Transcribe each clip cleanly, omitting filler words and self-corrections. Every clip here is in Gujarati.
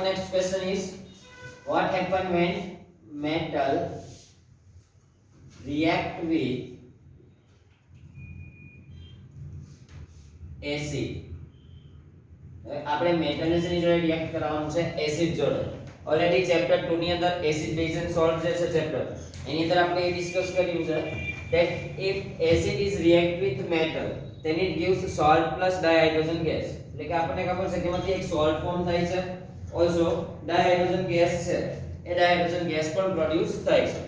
next question is what happen when metal react with acid. આપણે મેટલ ને શેની જોડે રિએક્ટ કરાવવાનું છે એસિડ જોડે. ઓલરેડી ચેપ્ટર 2 ની અંદર એસિડ બેઝ એન્ડ સોલ્ટ જે છે ચેપ્ટર એની અંદર આપણે એ ડિસ્કસ કર્યું છે that if acid is react with metal then it gives salt plus dihydrogen gas. એટલે કે આપણને ખબર છે કે એમાંથી એક સોલ્ટ ફોર્મ થાય છે also dihydrogen gas છે એ dihydrogen gas પણ પ્રોડ્યુસ થાય છે.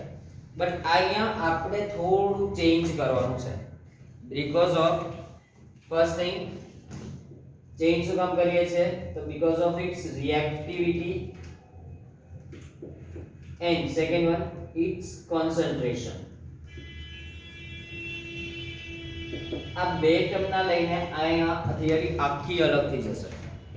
બટ અહીંયા આપણે થોડું ચેન્જ કરવાનું છે because of first thing change શું કામ કરીએ છે તો because of its reactivity and second one its concentration. આ બે ટર્મના લઈને અહીંયા થિયરી આખી અલગ થઈ જશે.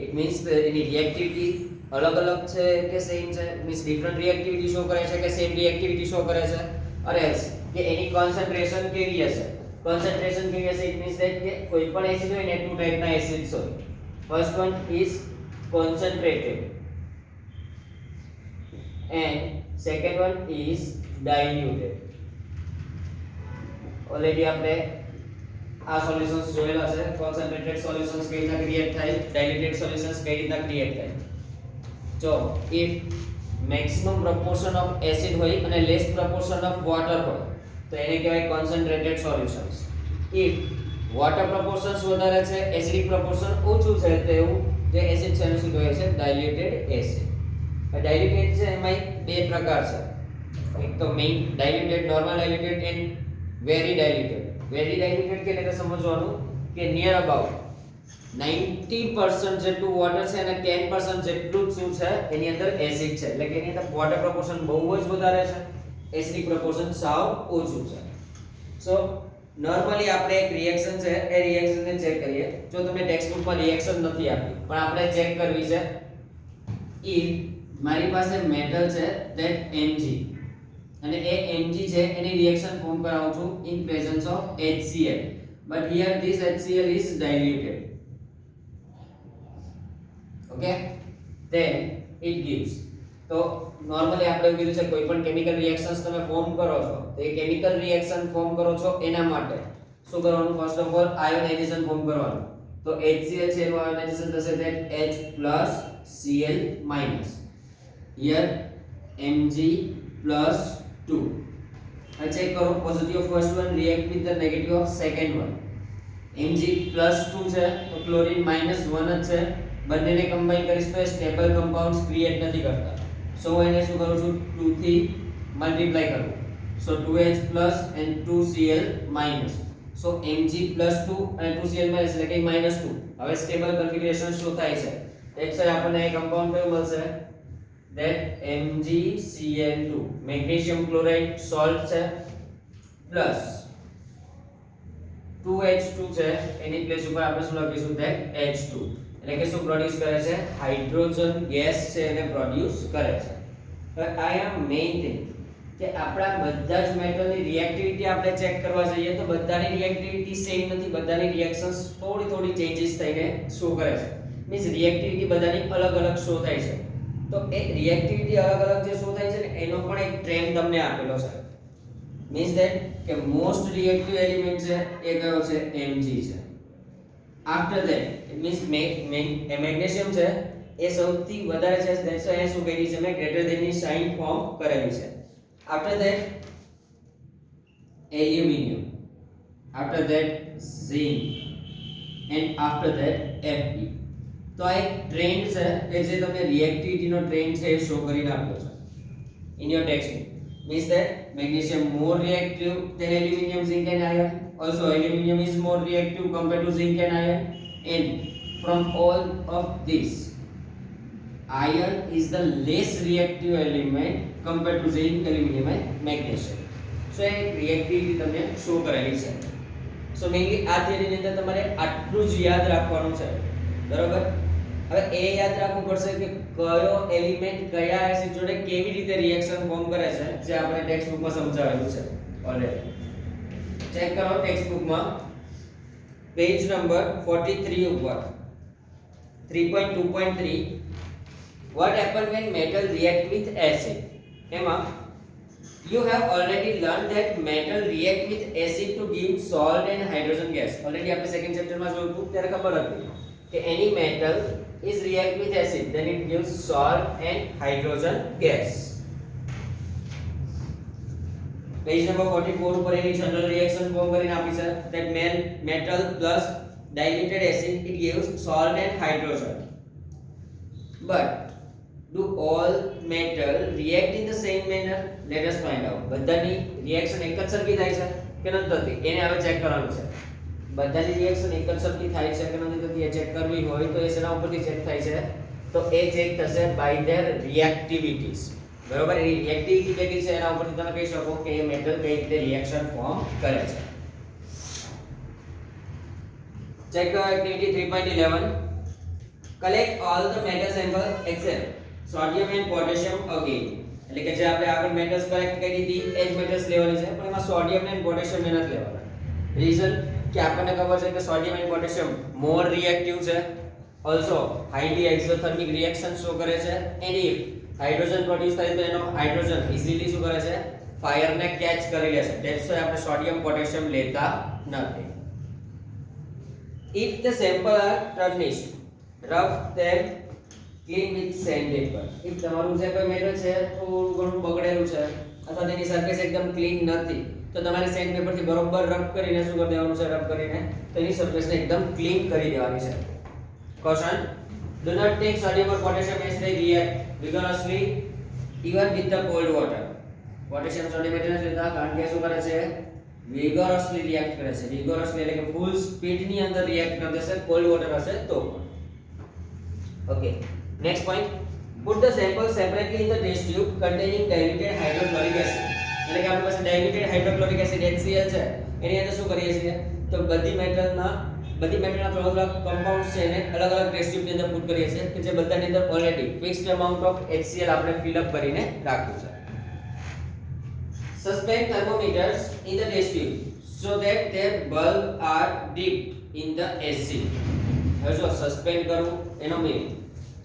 ઇટ મીન્સ એની રિએક્ટિવિટી અલગ અલગ છે કે સેમ છે, મીન્સ ડિફરન્ટ રિએક્ટિવિટી શો કરે છે કે સેમ રિએક્ટિવિટી શો કરે છે, ઓર એલ્સ કે એની કોન્સન્ટ્રેશન કેવી હશે. કોન્સન્ટ્રેશન કેવી હશે ઇટ મીન્સ ધેટ કે કોઈ પણ એસિડ હોય ને ટુ ટાઈપના એસિડ્સ હોય. First one is concentrated and second one is diluted. Already આપણે આ સોલ્યુશન્સ જોયેલા છે. concentrated solutions કઈ રીતના ક્રિએટ થાય, diluted solutions કઈ રીતના ક્રિએટ થાય. જો if maximum proportion of acid હોય અને less proportion of water હોય તો એને કહેવાય concentrated solutions. if વોટર પ્રોપોર્શન્સ વધારે છે, એસિડિક પ્રોપોર્શન ઓછું છે તો એવું જે એસિડ છે એને શું કહેવાય છે ડાયલ્યુટેડ એસિડ. ડાયલ્યુટેડ છે એમાં બે પ્રકાર છે. એક તો main diluted, normal diluted and very diluted. Very diluted કે એટલે સમજવાનું કે નિયર અબાઉટ 90% જેટલું વોટર છે અને 10% જેટલું શું છે એની અંદર એસિડ છે. એટલે કે એની અંદર વોટર પ્રોપોર્શન બહુ જ વધારે છે, એસિડિક પ્રોપોર્શન સાવ ઓછું છે. સો નોર્મલી આપણે એક રિએક્શન છે એ રિએક્શન ને ચેક કરીએ. જો તમને ટેક્સ્ટ બુકમાં રિએક્શન નથી આપી પણ આપણે ચેક કરવી છે. if મારી પાસે મેટલ છે that Mg અને એ Mg છે એની રિએક્શન ફોર્મ કરાવું છું in presence of HCl but here this HCl is diluted. okay then it gives. તો નોર્મલી આપણે એવું કીધું છે કોઈ પણ કેમિકલ રિએક્શન્સ તમે ફોર્મ કરો છો તો એ કેમિકલ રિએક્શન ફોર્મ કરો છો એના માટે શું કરવાનું, first of all ionisation form કરવાનું. તો HCl છે એનું આયોનાઇઝેશન થશે that H+Cl-. here Mg+2. આ ચેક કરો positive of first one react with the negative of second one. Mg+2 છે તો ક્લોરીન -1 જ છે. બંનેને કમ્બાઈન કરીશ તો સ્ટેબલ કમ્પાઉન્ડ્સ ક્રિએટ નથી કરતા. સો એને શું કરું છું 2 થી મલ્ટીપ્લાય કરું. સો 2H+ and 2Cl-. So Mg+2 અને 2Cl- એટલે કે -2. હવે સ્ટેબલ કન્ફિગરેશન શું થાય છે ધેટ્સ વાય આપણને એક કમ્પાઉન્ડ કયું મળશે that MgCl2 magnesium chloride salt છે પ્લસ 2H2 છે એની પ્લેસ ઉપર આપણે શું લખીશું that H2. એટલે કે શું પ્રોડ્યુસ કરે છે હાઇડ્રોજન ગેસ છે એને પ્રોડ્યુસ કરે છે. હવે આ મેઇન થિંગ કે આપણા બધા જ મેટલની રિએક્ટિવિટી આપણે ચેક કરવા જઈએ તો બધાની રિએક્ટિવિટી સેમ નથી. બધાની રિએક્શન્સ થોડી ચેન્જીસ થઈને શો કરે છે. મીન્સ રિએક્ટિવિટી બધાની અલગ અલગ શો થાય છે. તો એ રિએક્ટિવિટી અલગ અલગ જે શો થાય છે ને એનો પણ એક ટ્રેન્ડ તમને આપેલો છે. મીન્સ ધેટ કે મોસ્ટ રિએક્ટિવ એલિમેન્ટ છે એ કયો છે Mg છે. After that it means magnesium છે એ સૌથી વધારે છે. ધેટ્સ વાય શું કરી છે મેં ગ્રેટર ધેન ની સાઇન ફોર્મ કરેલી છે. After that aluminium, after that zinc and after that Fe. તો આ એક ટ્રેન્ડ છે કે જે તમને રિએક્ટિવિટીનો ટ્રેન્ડ છે એ શો કરીને આપ્યો છે in your text book. Means that magnesium more reactive than aluminum, zinc and iron. Also aluminum is more reactive compared to zinc and iron. And from all of this iron is the less reactive element compared to zinc, aluminum and magnesium. So a reactivity તમને શો કરેલી છે. સો મેઇનલી આ થિયરીની અંદર તમારે આટલું જ યાદ રાખવાનું છે બરોબર. હવે એ યાદ રાખવું પડશે કે કયો એલિમેન્ટ કયા એસિડ જોડે કેવી રીતે રિએક્શન ફોર્મ કરે છે જે આપણે ટેક્સ્ટ બુકમાં સમજાવેલું છે ઓલરેડી. ચેક કરો ટેક્સ્ટ બુકમાં પેજ નંબર 43 ઉપર 3.2.3 what happen when metal react with acid? એમાં you have already learned that metal react with acid to give salt and hydrogen gas. Already આપણે સેકન્ડ ચેપ્ટરમાં જોયું હતું ત્યારે ખબર હતી કે any metal is react with acid then it gives salt and hydrogen gas. Page number 44 ઉપર એની જનરલ રિએક્શન ફોર્મ કરીને આપી છે that metal plus diluted acid it gives salt and hydrogen. But do all metal react in the same manner? Let us find out. બધાની રિએક્શન એક જ સરખી થાય છે કે નથી થતી એને હવે ચેક કરવાનું છે. બધાની રિએક્શન એક જ સરખી થાય છે કે નથી થતી એ ચેક કરવી હોય તો એ શેના ઉપરથી ચેક થાય છે તો એ ચેક થશે બાય ધેર રિએક્ટિવિટીઝ. બરોબર એની રિએક્ટિવિટી કેટલી છે એના ઉપરથી તમે કહી શકો કે એ મેટલ કઈ રીતે રિએક્શન ફોર્મ કરે છે. ચેક કરો activity 3.11. collect all the metal sample except sodium and potassium again. એટલે કે જે આપણે આગળ મેટલ્સ કલેક્ટ કરી હતી એ જ મેટલ્સ લેવાની છે પણ એમાં સોડિયમ અને પોટેશિયમ નથી લેવાના. રીઝન કે આપણને ખબર છે કે સોડિયમ અને પોટેશિયમ મોર રિએક્ટિવ છે, also highly exothermic reaction show કરે છે એન્ડ ઇફ હાઇડ્રોજન પ્રોડ્યુસ થાય તો એનો હાઇડ્રોજન ઇઝીલી શું કરે છે ફાયરને કેચ કરી લે છે. ધેટ્સ વાય આપણે સોડિયમ પોટેશિયમ લેતા નથી. if the sample are tarnished rough them clean with sandpaper. if તમારું જે કોઈ મેટલ છે થોડું ઘણું બગડેલું છે અથવા તેની સરફેસ એકદમ ક્લીન નથી તો તમારે સેન્ડપેપર થી બરોબર રબ કરીને શું કરી દેવાનું છે રબ કરીને તો એની સરફેસને એકદમ ક્લીન કરી દેવાની છે. Question do not take sodium or potassium as they react vigorously even with the cold water. Potassium sodium એટલે લેતા કારણ કે શું કરે છે vigorously react કરે છે. vigorously એટલે કે ફૂલ સ્પીડ ની અંદર રિએક્ટ કરી દેશે કોલ્ડ વોટર હશે તો. Okay, next point. Put the sample separately in the test tube containing diluted hydrochloric acid. એટલે કે આપણી પાસે diluted hydrochloric acid HCl છે એની અંદર શું કરીએ છીએ તો બધી મેટલના થોડા કમ્પાઉન્ડ્સ છે એને અલગ અલગ ટેસ્ટ ટ્યુબ ની અંદર પુટ કરીએ છીએ કે જે બધાની અંદર already fixed amount of HCl આપણે ફિલ અપ કરીને રાખ્યું છે. Suspend thermometers in the test tube so that their bulbs are dipped in the acid. હવે જો સસ્પેન્ડ કરવું એનો મીનિંગ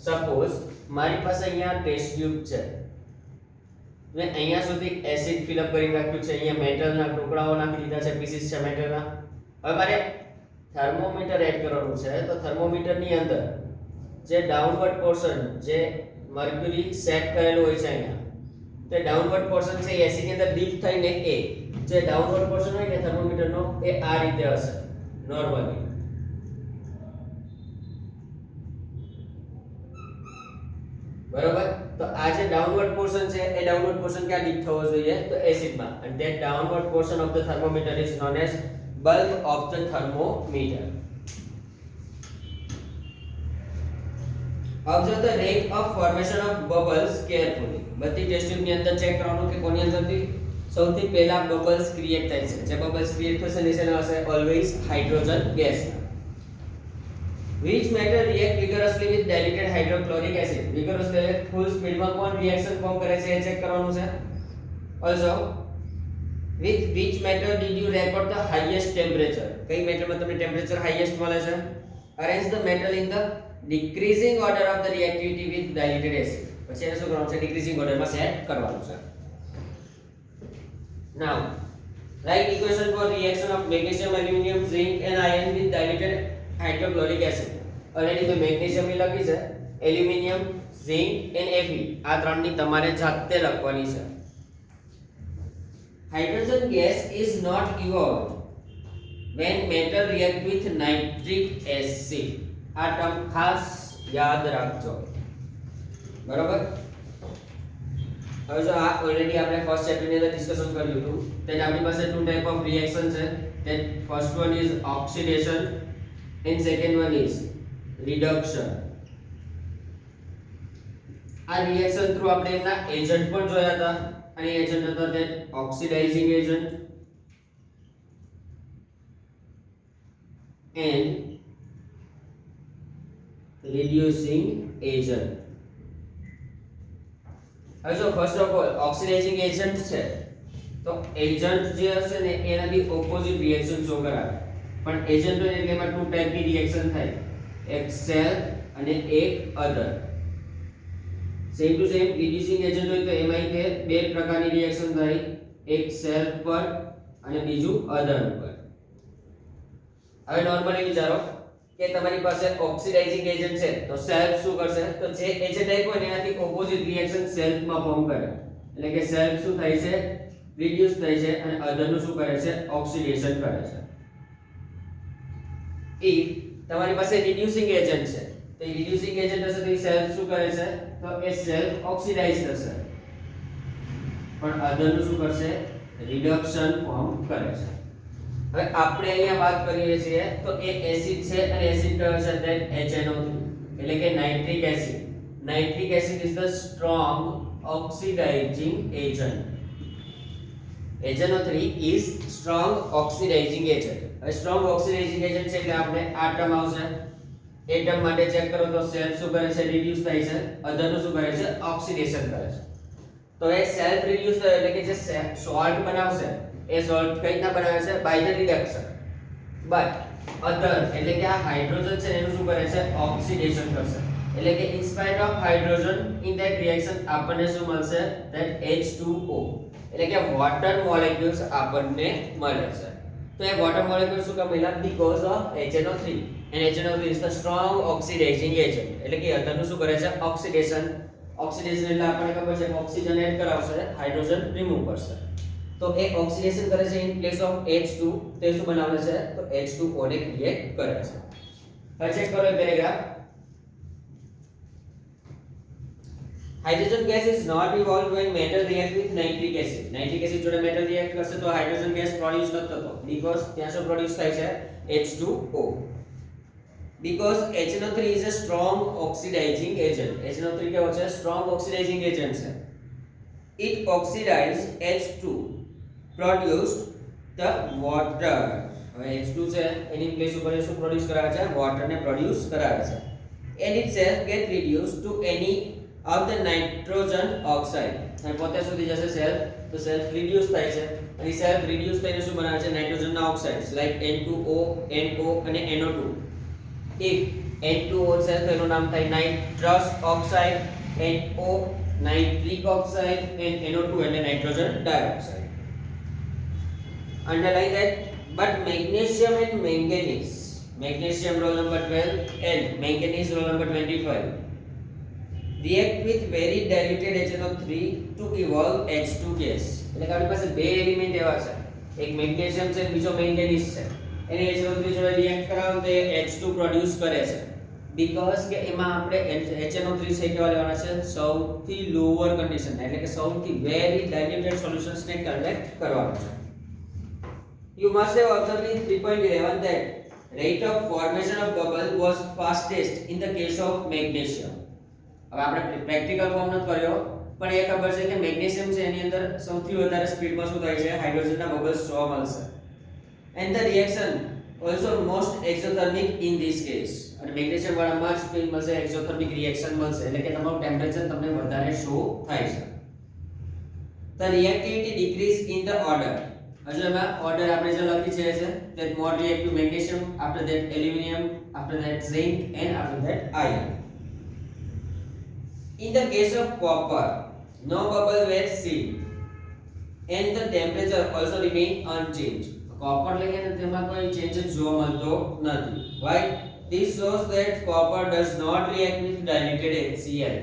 સપોઝ મારી પાસે અહીંયા ટેસ્ટ ટ્યુબ છે મેં અહીંયા સુધી એસિડ ફિલ અપ કરી રાખ્યું છે અહીંયા મેટલના ટુકડાઓ નાખી દીધા છે પીસીસ છે મેટલના. હવે મારે થર્મોમીટર એડ કરવાનું છે તો થર્મોમીટરની અંદર જે ડાઉનવર્ડ પોર્શન જે મર્ક્યુરી સેટ કરેલું હોય છે અહીંયા તે ડાઉનવર્ડ પોર્શન છે એસિડ ની અંદર ડીપ થઈને એ જે ડાઉનવર્ડ પોર્શન હોય ને થર્મોમીટરનો એ આ રીતે હશે નોર્મલી. બરોબર તો આ જે ડાઉનવર્ડ પોર્શન છે એ ડાઉનવર્ડ પોર્શન ક્યાં ડીપ થવો જોઈએ તો એસિડમાં and that downward portion of the thermometer is known as bulb of the thermometer. Observe the rate of formation of bubbles carefully. બધી ટેસ્ટ ટ્યુબ ની અંદર ચેક કરવાનું કે કોની અંદરથી સૌથી પહેલા બબલ્સ ક્રિએટ થાય છે. જે બબલ્સ ક્રિએટ થશે ને શેના હશે always hydrogen gas. Which metal react vigorously with diluted hydrochloric acid? Vigorously full speed માં કોણ રિએક્શન ફોર્મ કરે છે એ ચેક કરવાનું છે. Also with which metal did you record the highest temperature? કઈ મેટલમાં તમને ટેમ્પરેચર હાઈએસ્ટ મળે છે? Arrange the metal in the decreasing order of the reactivity with diluted acid. પછી એને શું કરવાનું છે ડિક્રીઝિંગ ઓર્ડરમાં સેટ કરવાનું છે. Now write equation for reaction of magnesium, aluminum, zinc and iron with diluted hydrochloric acid. Already મેં મેગ્નેશિયમ ની લખી છે, એલ્યુમિનિયમ, ઝિંક એન્ડ Fe આ ત્રણની તમારે જાતે લખવાની છે. Hydrogen gas is not evolved when metal react with nitric acid. આ ટર્મ ખાસ યાદ રાખજો. બરોબર હવે જો આ ઓલરેડી આપણે ફર્સ્ટ ચેપ્ટર ની અંદર ડિસ્કશન કર્યું હતું તેની આપણી પાસે ટુ ટાઈપ ઓફ રિએક્શન છે. that first one is oxidation and second one is reduction. આ રિએક્શન થ્રુ આપણે એના એજન્ટ પણ જોયા હતા અને એજન્ટ હતો તે oxidising agent and reducing agent. હવે જો first of all oxidising agent છે તો એજન્ટ જે હશે ને એનાથી ઓપોઝિટ રિએક્શન શો કરાવે. પણ એજન્ટ એટલે એમાં ટુ ટાઈપની રિએક્શન થાય, એક સેલ્ફ અને એક other. Same to same reducing agent હોય તો એમાં તે બે પ્રકારની રિએક્શન થાય, એક સેલ્ફ પર અને બીજું અધર પર. હવે નોર્મલી વિચારો કે તમારી પાસે ઓક્સિડાઇઝિંગ એજન્ટ છે તો સેલ્ફ શું કરશે, તો જે એજન્ટ આપ્યો હોય એનાથી ઓપોઝિટ રિએક્શન સેલ્ફમાં ફોર્મ કરે, એટલે કે સેલ્ફ શું થાય છે, રિડ્યુસ થાય છે, અને અધર નું શું કરે છે, ઓક્સિડેશન કરે છે. ઇફ તમારી પાસે રિડ્યુસિંગ એજન્ટ છે તો એ રિડ્યુસિંગ એજન્ટ હશે તો એ સેલ્ફ શું કરે છે, તો એ સેલ્ફ ઓક્સિડાઇઝ થશે, પણ અધર નું શું કરશે, રિડક્શન ફોર્મ કરે છે. હવે આપણે અહીંયા વાત કરીએ છીએ તો એ એસિડ છે અને એસિડ કયો છે, ધેટ HNO3 એટલે કે nitric acid. Nitric acid is the strong oxidising agent. HNO3 is strong oxidising agent. હવે સ્ટ્રોંગ ઓક્સિડાઇઝિંગ એજન્ટ છે એટલે આપણે આ ટર્મ આવશે. એ ટર્મ માટે ચેક કરો તો સેલ્ફ શું કરે છે, રિડ્યુસ થાય છે, અધર નું શું કરે છે, ઓક્સિડેશન કરે છે. તો એ સેલ્ફ રિડ્યુસ થાય એટલે કે જે સોલ્ટ બનાવશે એ સોલ્ટ કઈ રીતના બનાવે છે, બાય ધ રિડક્શન. બટ અધર એટલે કે આ હાઇડ્રોજન છે એનું શું કરે છે, ઓક્સિડેશન કરશે. એટલે કે in spite of hydrogen in that reaction આપણને શું મળશે, ધેટ H2O એટલે કે વોટર મોલેક્યુલ્સ આપણને મળે છે. તો એ વોટર મોલેક્યુલ શું કામ મળ્યા, because of HNO3 and HNO3 is the strong oxidizing agent. એટલે કે અધર નું શું કરે છે, ઓક્સિડેશન. ઓક્સિડેશન એટલે આપણને ખબર છે ઓક્સિજન એડ કરાવશે, હાઇડ્રોજન રિમૂવ કરશે. તો એ ઓક્સિડેશન કરે છે ઇન પ્લેસ ઓફ H2, તે શું બનાવે છે, તો H2O ને ક્રિએટ કરે છે. હવે ચેક કરો paragraph. Hydrogen gas is not evolved when metal react with nitric acid. Nitric acid જોડે metal react કરશે તો hydrogen gas પ્રોડ્યુસ નથી થતો, because ત્યાં શું પ્રોડ્યુસ થાય છે, H2O. Because HNO3 is a strong oxidizing agent. HNO3 કેવો છે, strong oxidizing agent છે. It oxidizes H2 produced the water. હવે H2 છે એની પ્લેસ ઉપર શું પ્રોડ્યુસ કરાવે છે, વોટર ને પ્રોડ્યુસ કરાવે છે. And itself get reduced to any of the nitrogen oxide. અને પોતે સુધી જશે સેલ્ફ, તો સેલ્ફ રિડ્યુસ થાય છે અને સેલ્ફ રિડ્યુસ થઈને શું બનાવે છે, નાઇટ્રોજન ના ઓક્સાઇડ્સ લાઈક N2O, NO અને NO2. If N2O છે તો એનું નામ થાય nitrous oxide, NO nitric oxide and NO2 એટલે nitrogen dioxide. Underline that. But magnesium and manganese, magnesium roll number 12 and manganese roll number 25, react with very diluted HNO3 to evolve H2 gas. એટલે કે આપણી પાસે બે એલિમેન્ટ એવા છે, એક મેગ્નેશિયમ છે બીજો મેંગેનીઝ છે. એને HNO3 જોડે રિએક્ટ કરાવો તો H2 પ્રોડ્યુસ કરે છે, બીકોઝ કે એમાં આપણે HNO3 છે કેવા લેવાના છે, સૌથી લોઅર કન્ડિશન એટલે કે સૌથી વેરી ડાયલ્યુટેડ સોલ્યુશન્સ ને કલેક્ટ કરવાનું છે. You must have observed in 3.11 that rate of formation of bubble was fastest in the case of magnesium. હવે આપણે પ્રેક્ટિકલ ફોર્મ નથી કર્યો પણ એ ખબર છે કે મેગ્નેશિયમ છે એની અંદર સૌથી વધારે સ્પીડમાં શું થાય છે, હાઇડ્રોજનના બબલ્સ જોવા મળશે. And the reaction also most exothermic in this case. અને મેગ્નેશિયમ વાળામાં જ સ્પીડ મળશે, એક્ઝોથર્મિક રિએક્શન મળશે એટલે કે તમારું ટેમ્પરેચર તમને વધારે શો થાય છે. The reactivity decrease in the order. હજુ એમાં ઓર્ડર આપણે જે લખી છે that more reactive magnesium, after that aluminum, after that zinc and after that iron. In the case of copper, no bubble were seen and the temperature also remain unchanged. Copper લઈએ ને તેમાં કોઈ ચેન્જીસ જોવા મળતો નથી. Why? This shows that copper does not react with diluted HCl.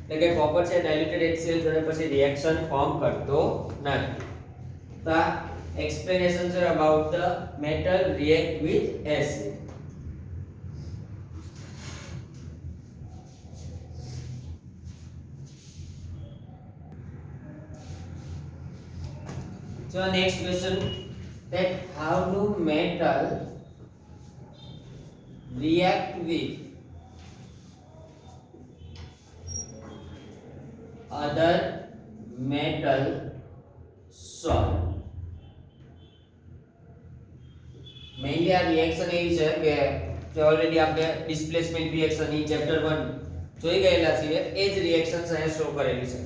એટલે કે copper છે diluted HCl જોડે પછી રિએક્શન ફોર્મ કરતો નથી. તો explanations are about the metal react with acid. So next question, that how do metal react with other metal salt? Mainly આ રિએક્શન એવી છે કે જે ઓલરેડી આપણે ડિસ્પ્લેસમેન્ટ રિએક્શન ની ચેપ્ટર 1 જોઈ ગયેલા છીએ, એ જ રિએક્શન્સ અહીંયા શો કરેલી છે.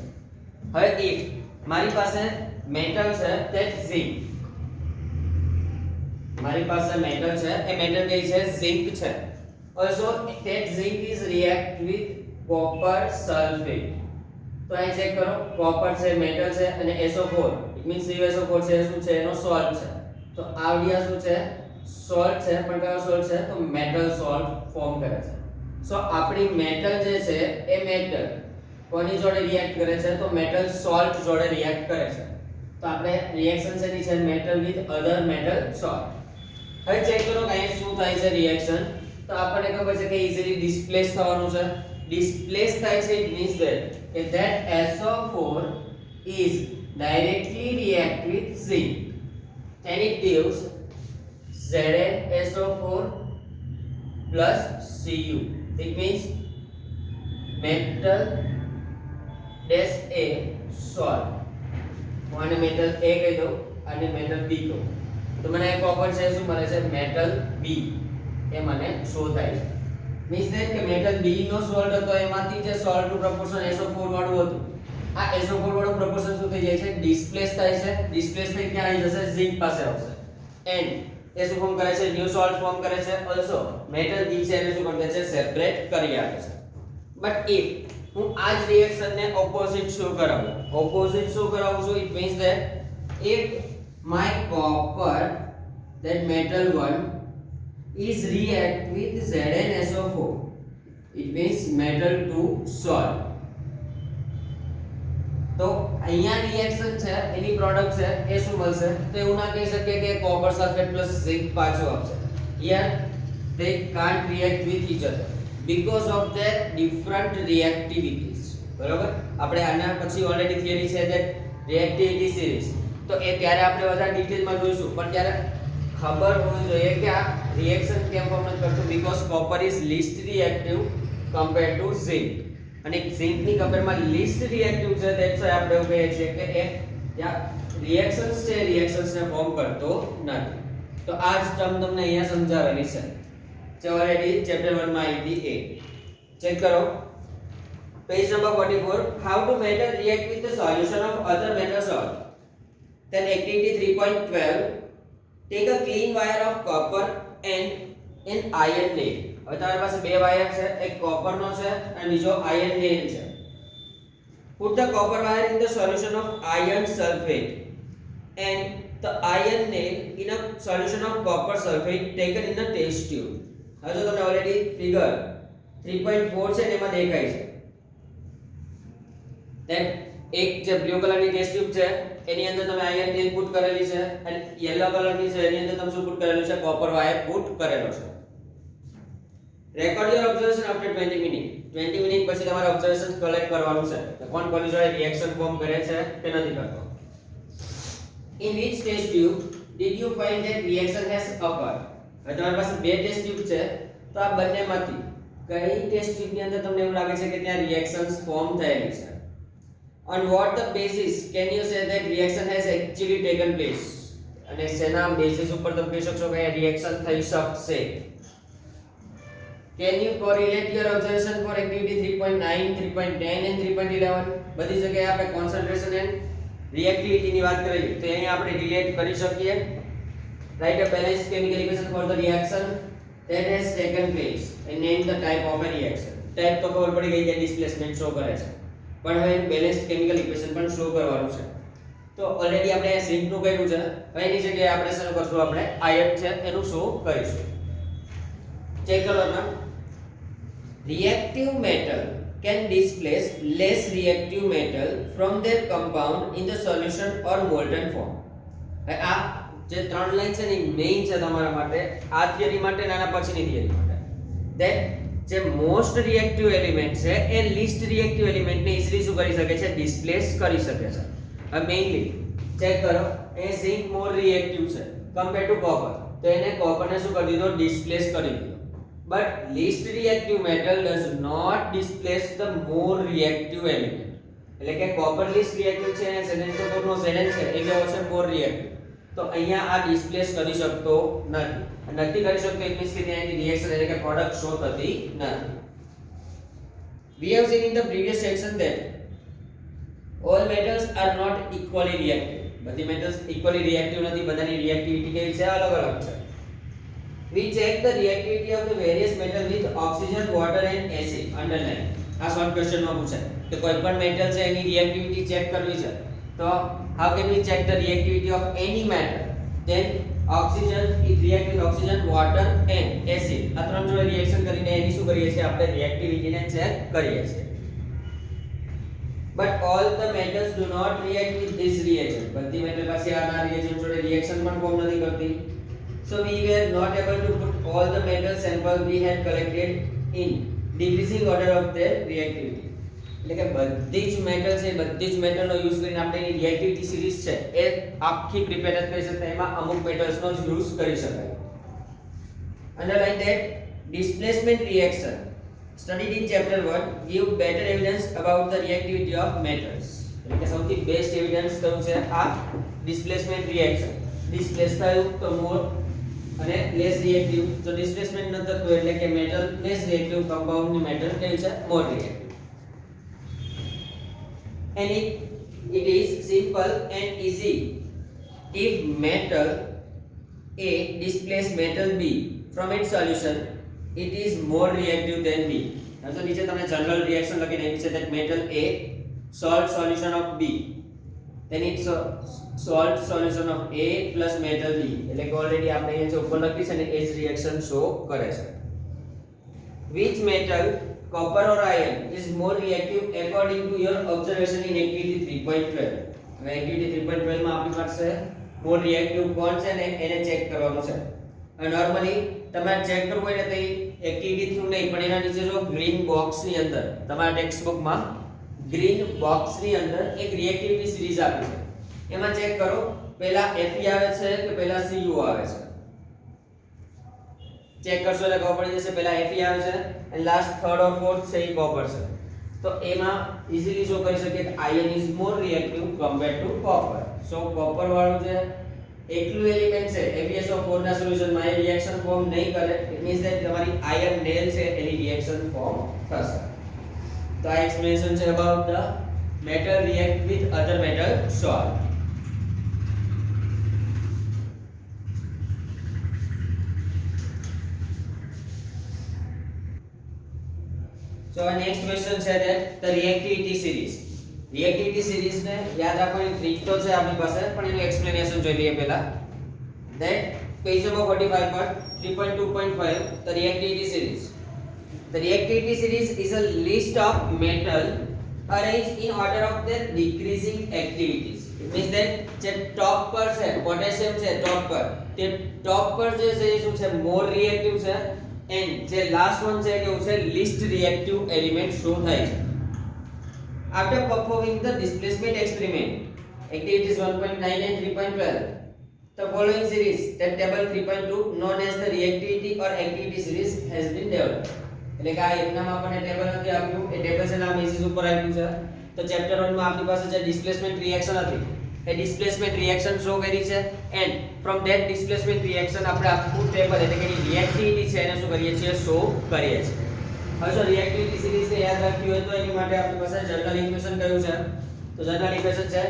હવે ઇફ મારી પાસે મેટલ છે that zinc, મારી પાસે મેટલ છે એ મેટલ કઈ છે, ઝિંક છે. also that zinc is react with copper sulfate. તો અહીં ચેક કરો, કોપર છે, મેટલ છે અને SO4 ઇટ મીન્સ CuSO4 છે, શું છે એનો સોલ્ટ છે. તો આવડિયા શું છે, સોલ્ટ છે, પણ કયો સોલ્ટ છે, તો મેટલ સોલ્ટ ફોર્મ કરે છે. સો આપણી મેટલ જે છે એ મેટલ કોની જોડે રિએક્ટ કરે છે, તો મેટલ સોલ્ટ જોડે રિએક્ટ કરે છે. તો આપણે રિએક્શન શેની છે, metal with other metal salt. હવે ચેક કરો કે અહીં શું થાય છે રિએક્શન. તો આપણને ખબર છે કે ઇઝીલી ડિસ્પ્લેસ થવાનું છે. ડિસ્પ્લેસ થાય છે it means that SO4 is directly react with zinc and it gives ZnSO4 plus Cu. It means metal dash A salt. હું આને મેટલ A કહી દઉં અને મેટલ B કહું. તો મને કોપર છે શું મળે છે, મેટલ B એ મને શોધાય છે. મીન્સ ધેટ કે મેટલ B નો સોલ્ટ હતો એમાંથી જે સોલ્ટ નું પ્રપોર્શન SO4 વાળું હતું, આ SO4 વાળું પ્રપોર્શન શું થઈ જાય છે, ડિસ્પ્લેસ થાય છે. ડિસ્પ્લેસ થઈ ક્યાં આવી જશે, ઝિંક પાસે આવશે એન્ડ એ શું ફોર્મ કરે છે, ન્યુ સોલ્ટ ફોર્મ કરે છે. ઓલસો મેટલ B છે એને શું કરી દે છે, સેપરેટ કરી આપે છે. બટ ઇફ હું આ જ રિએક્શન ને ઓપોઝિટ શો કરાવું, ઓપોઝિટ શો કરાવું છું, it means that if my copper, that metal one, is react with ZnSO4, it means metal 2 salt. તો અહીંયા રિએક્શન છે એની પ્રોડક્ટ છે એ શું મળશે, તો એવું ના કહી શકીએ કે કોપર સલ્ફેટ પ્લસ ઝિંક પાછું આપશે. Here they can't react with each other because of their different reactivities. બરોબર, આપણે આના પછી ઓલરેડી થિયરી છે that reactivity series, તો એ ત્યારે આપણે વધારે ડિટેલમાં જોઈશું. પણ ત્યારે ખબર હોવી જોઈએ કે આ રિએક્શન કેમ ફોર્મ નથી કરતું, because copper is least reactive compare to zinc, અને ઝિંક ની કમ્પેરમાં લીસ્ટ રિએક્ટિવ છે. ધેટ્સ વાય આપણે એવું કહીએ છીએ કે એ ત્યાં રિએક્શન્સ છે, રિએક્શન્સ ને ફોર્મ કરતો નથી. તો આ જ ટર્મ તમને અહીંયા સમજાવેલી છે જે ઓલરેડી ચેપ્ટર 1 માં આવી હતી. એ ચેક કરો page number 44. How to metal react with the solution of other metal salt. Then activity 3.12, take a clean wire of copper and an iron nail. હવે તમારી પાસે બે વાયર છે, એક કોપર નો છે અને બીજો આયર્ન નેલ છે. Put the copper wire in the solution of iron sulfate and the iron nail in a solution of copper sulfate taken in a test tube. હવે જો તમને ઓલરેડી ફિગર 3.4 છે એમાં દેખાય છે that એક જે બ્લુ કલરની ટેસ્ટ ટ્યુબ છે એની અંદર તમે આયર્ન નેલ પુટ કરેલી છે અને યલો કલરની છે એની અંદર તમે શું પુટ કરેલું છે, કોપર વાયર પુટ કરેલો છે. Record your observation after 20 minute. 20 minute પછી તમારે ઓબ્ઝર્વેશન કલેક્ટ કરવાનું છે કે કોણ કોની જોડે રિએક્શન ફોર્મ કરે છે કે નથી કરતો. In which test tube did you find that reaction has occurred? હવે તમારી પાસે બે ટેસ્ટ ટ્યુબ છે, તો આ બંનેમાંથી કઈ ટેસ્ટ ટ્યુબની અંદર તમને એવું લાગે છે કે ત્યાં રિએક્શન્સ ફોર્મ થયેલી છે? On what the basis can you say that reaction has actually taken place? અને શેના બેસિસ ઉપર તમે કહી શકશો કે રિએક્શન થઈ શકશે? Can you correlate your observation for activity 3.9, 3.10 and 3.11? બધી જગ્યાએ આપણે concentration and reactivity ની વાત કરી તો અહીં આપણે રિલેટ કરી શકીએ. Write a balanced chemical equation for the reaction that has taken place and name the type of a reaction. Type તો ખબર પડી ગઈ કે ડિસ્પ્લેસમેન્ટ શો કરે છે, પણ હવે બેલેન્સ્ડ કેમિકલ ઇક્વેશન પણ શો કરવાનું છે. તો ઓલરેડી આપણે આ ઝિંક નું કર્યું છે, હવે એની જગ્યાએ આપણે શું કરશું, આપણે આયર્ન છે એનું શો કરીશું. ચેક કરો ના, reactive metal can displace less reactive metal from their compound in the solution or molten form. હવે આ જે ત્રણ લાઈન છે ને મેઈન છે તમારા માટે, આ થિયરી માટે અને આના પછીની થિયરી માટે. ધેટ જે મોસ્ટ રિએક્ટિવ એલિમેન્ટ છે એ લીસ્ટ રિએક્ટિવ એલિમેન્ટને ઈઝીલી શું કરી શકે છે, ડિસ્પ્લેસ કરી શકે છે. હવે મેઈનલી ચેક કરો, એ ઝિંક મોર રિએક્ટિવ છે કમ્પેર ટુ કોપર, તો એને કોપરને શું કરી દીધો, ડિસ્પ્લેસ કરી દીધો. But least reactive metal does not displace the more reactive element. એટલે કે કોપર લીસ્ટ રિએક્ટિવ છે અને ZnSO4 નો Zn છે એ કેવો છે, મોર રિએક્ટિવ. તો અહીંયા આ ડિસ્પ્લેસ કરી શકતો નથી કરી શકતો. ઇટ મીન્સ કે ત્યાંની રિએક્શન એટલે કે પ્રોડક્ટ શો થતી નથી. We have seen in the previous section that all metals are not equally reactive. બધી metals equally reactive નથી, બધાની reactivity કેવી છે, અલગ અલગ છે. We check the reactivity of the various metal with oxygen, water and acid. Underline. આ શોર્ટ ક્વેશ્ચનમાં પૂછાય કે કોઈ પણ મેટલ છે એની રિએક્ટિવિટી ચેક કરવી છે તો how can we check the reactivity of any matter? Then oxygen it react with oxygen, water and acid. આ ત્રણ જોડે રિએક્શન કરીને એની શું કરીએ છીએ આપણે રિએક્ટિવિટીને ચેક કરીએ છીએ. But all the metals do not react with this reagent. બધી મેટલ પાસે આના રિએજન્ટ જોડે રિએક્શન પણ ફોર્મ નથી કરતી. So we were not able to put all the metal samples we had collected in decreasing order of their reactivity. એટલે કે બધી જ મેટલ છે બધી જ મેટલનો યુઝ કરીને આપણે એની રિએક્ટિવિટી સિરીઝ છે એ આખી પ્રિપેર કરી શકતા એમાં અમુક મેટલ્સનો જ યુઝ કરી શકાય. Underline that displacement reaction studied in chapter 1 give better evidence about the reactivity of metals. એટલે કે સૌથી બેસ્ટ એવિડન્સ કયું છે આ ડિસ્પ્લેસમેન્ટ રિએક્શન. ડિસ્પ્લેસ થયું તો મોર અને લેસ રિએક્ટિવ. તો ડિસ્પ્લેસમેન્ટ ન થતું એટલે કે મેટલ લેસ રિએક્ટિવ કમ્પાઉન્ડની મેટલ કેવું છે મોર reactive. And it is simple and easy if metal A displace metal B from its solution it is more reactive than B. તો નીચે તમને જનરલ રિએક્શન લખીને એવી છે that metal A salt solution of B then it's salt solution of A plus metal B. એટલે કે ઓલરેડી આપણે અહીંયા જે ઉપર લખી છે ને એ જ રિએક્શન શો કરે છે. Which metal copper or iron is more reactive according to your observation in activity 3.12. હવે activity 3.12 માં આપણી પાસે more reactive કોણ છે ને એને ચેક કરવાનું છે. અને નોર્મલી તમારે ચેક કરવું હોય ને તો એક્ટિવિટી થ્રુ નહીં પણ એના નીચે જો ગ્રીન બોક્સ ની અંદર તમારા ટેક્સ્ટ બુક માં ગ્રીન બોક્સ ની અંદર એક રિએક્ટિવિટી સિરીઝ આપી છે. એમાં ચેક કરો પહેલા Fe આવે છે કે પહેલા Cu આવે છે. ચેક કરશો એટલે ખબર પડી જશે પહેલા Fe આવે છે and last third or fourth છે એ copper છે. તો એમાં ઈઝીલી શો કરી શકીએ કે iron is more reactive compared to copper. so copper વાળું જે એકલું એલિમેન્ટ છે FeSO4 ના સોલ્યુશનમાં એ રિએક્શન ફોર્મ નહીં કરે. ઇટ મીન્સ ધેટ તમારી આયર્ન નેલ છે એની રિએક્શન ફોર્મ થશે. તો આ એક્સપ્લેનેશન છે about the metal react with other metal salt. So our next question છે that the reactivity series. reactivity series ને યાદ રાખવાની ટ્રીક તો છે આપણી પાસે પણ એનું એક્સપ્લેનેશન જોઈ લઈએ પહેલા. that page number 45 પર 3.2.5 the reactivity series. The reactivity series is a list of metal arranged in order of their decreasing activities. It means that જે ટોપ પર છે પોટેશિયમ છે ટોપ પર તે ટોપ પર જે છે એ શું છે મોર રિએક્ટિવ છે and જે લાસ્ટ વન છે કે છે લીસ્ટ રિએક્ટિવ એલિમેન્ટ શો થાય છે. After performing the displacement experiment activities 1.9 and 3.12 the following series that table 3.2 known as the reactivity or activity series has been developed. એટલે કે આ એમનામાં આપણને ટેબલ નથી આપ્યું એ ટેબલ છે નામ બેસિસ ઉપર આપ્યું છે. તો ચેપ્ટર 1 માં આપણી પાસે જે ડિસ્પ્લેસમેન્ટ રિએક્શન હતી એ ડિસ્પ્લેસમેન્ટ રિએક્શન શો કરી છે and from that displacement reaction આપણે આખું ટેબલ એટલે કે રિએક્ટિવિટી છે એને શું કરીએ છીએ શો કરીએ છીએ. હવે જો રિએક્ટિવિટી સિરીઝને યાદ રાખવી હોય તો એની માટે આપણી પાસે જનરલ ઇક્વેશન કયું છે તો જનરલ ઇક્વેશન છે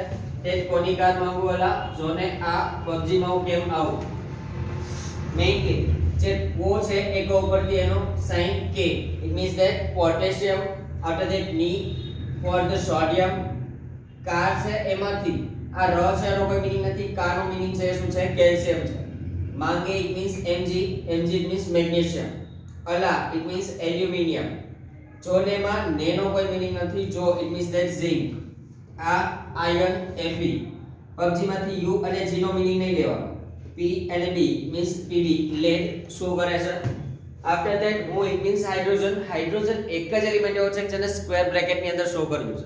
તે કોનિકાર માંગુ વાલા જોને આ પબજી માં કેમ આવું મેઇનલી જે કો છે એ કો ઉપરથી એનો sign k. It means that potassium after that ની ફોર ધ સોડિયમ કાર છે એમાંથી આ ર છે એનો કોઈ મીનિંગ નથી. કાર નો મીનિંગ છે શું છે કેલ્શિયમ છે. માંગે it means Mg it means magnesium. અલા ઇટ મીન્સ એલ્યુમિનિયમ. જોનેમાં ને નો કોઈ મીનિંગ નથી. જો ઇટ મીન્સ ધેટ ઝિંક. આ આયર્ન Fe. પબજી માંથી U અને G નો મીનિંગ નહીં લેવાનો. P અને B means Pb lead show કરે છે. After that O it means hydrogen. Hydrogen એક જ એલિમેન્ટ એવો છે જેને સ્ક્વેર બ્રેકેટ ની અંદર શો કર્યું છે.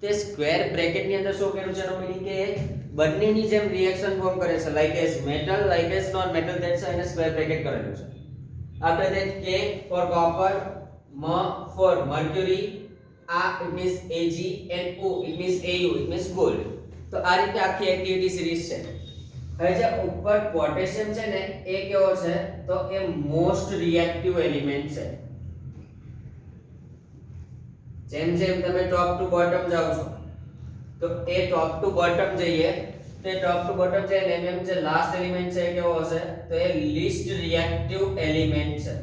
તે સ્ક્વેર બ્રેકેટ ની અંદર શો કર્યું છે એનો મીનિંગ કે બંનેની જેમ રિએક્શન ફોર્મ કરે છે like as metal like as non metal that છે એને સ્ક્વેર બ્રેકેટ કરેલું છે. After that K for copper, M for mercury, A it means Ag and O it means Au it means gold. તો આ રીતે આખી એક્ટિવિટી સિરીઝ છે. હવે જે ઉપર પોટેશિયમ છે ને એ કેવો છે તો એ મોસ્ટ રિએક્ટિવ એલિમેન્ટ છે. જેમ જેમ તમે ટોપ ટુ બોટમ જાવ છો તો એ ટોપ ટુ બોટમ જઈએ તો ટોપ ટુ બોટમ છે ને એમ જે લાસ્ટ એલિમેન્ટ છે કેવો હશે તો એ લીસ્ટ રિએક્ટિવ એલિમેન્ટ છે.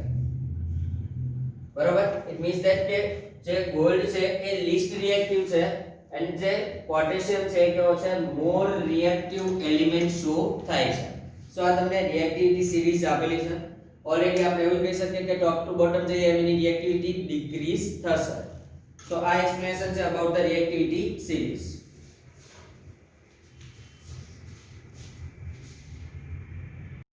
બરોબર. ઇટ મીન્સ ધેટ કે જે ગોલ્ડ છે એ લીસ્ટ રિએક્ટિવ છે અને જે પોટેશિયમ છે એ કેવો છે મોર રિએક્ટિવ એલિમેન્ટ શો થાય છે. સો આ તમને રિએક્ટિવિટી સિરીઝ આપેલી છે. ઓલરેડી આપણે એવું કહી શકીએ કે ટોપ ટુ બોટમ જઈએ એની રિએક્ટિવિટી ડિક્રીઝ થશે. સો આ એક્સપ્લેનેશન છે અબાઉટ ધ રિએક્ટિવિટી સિરીઝ.